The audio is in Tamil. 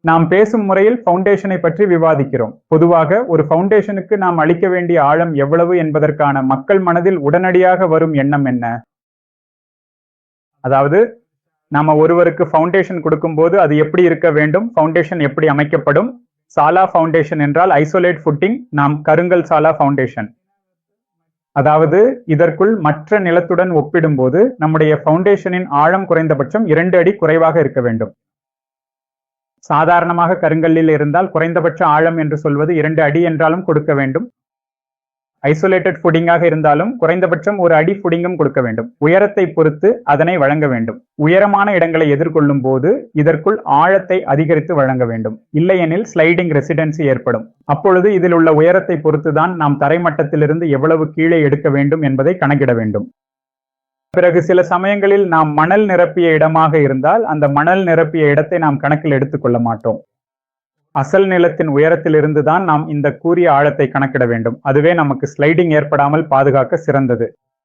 நாம் பேசும் முறையில் ஃபவுண்டேஷனை பற்றி விவாதிக்கிறோம். பொதுவாக ஒரு ஃபவுண்டேஷனுக்கு நாம் அளிக்க வேண்டிய ஆழம் எவ்வளவு என்பதற்கான மக்கள் மனதில் உடனடியாக வரும் எண்ணம் என்ன? அதாவது நாம ஒருவருக்கு ஃபவுண்டேஷன் கொடுக்கும்போது அது எப்படி இருக்க வேண்டும், ஃபவுண்டேஷன் எப்படி அமைக்கப்படும். சாலா ஃபவுண்டேஷன் என்றால் ஐசோலேட் ஃபுட்டிங், நாம் கருங்கல் சாலா ஃபவுண்டேஷன். அதாவது இதற்குள் மற்ற நிலத்துடன் ஒப்பிடும்போது நம்முடைய ஃபவுண்டேஷனின் ஆழம் குறைந்தபட்சம் 2 அடி குறைவாக இருக்க வேண்டும். சாதாரணமாக கருங்கல்லில் இருந்தால் குறைந்தபட்ச ஆழம் என்று சொல்வது 2 அடி என்றாலும் கொடுக்க வேண்டும். ஐசோலேட்டட் ஃபுடிங்காக இருந்தாலும் குறைந்தபட்சம் 1 அடி ஃபுடிங்கும் கொடுக்க வேண்டும். உயரத்தை பொறுத்து அதனை வழங்க வேண்டும். உயரமான இடங்களை எதிர்கொள்ளும் போது இதற்குள் ஆழத்தை அதிகரித்து வழங்க வேண்டும். இல்லையெனில் ஸ்லைடிங் ரெசிடென்சி ஏற்படும். அப்பொழுது இதில் உள்ள உயரத்தை பொறுத்துதான் நாம் தரைமட்டத்திலிருந்து எவ்வளவு கீழே எடுக்க வேண்டும் என்பதை கணக்கிட வேண்டும். பிறகு சில சமயங்களில் நாம் மணல் நிரப்பிய இடமாக இருந்தால் அந்த மணல் நிரப்பிய இடத்தை நாம் கணக்கில் எடுத்துக்கொள்ள மாட்டோம். அசல் நிலத்தின் உயரத்திலிருந்து தான் நாம் இந்த கூறிய ஆழத்தை கணக்கிட வேண்டும். அதுவே நமக்கு ஸ்லைடிங் ஏற்படாமல் பாதுகாக்க சிறந்தது.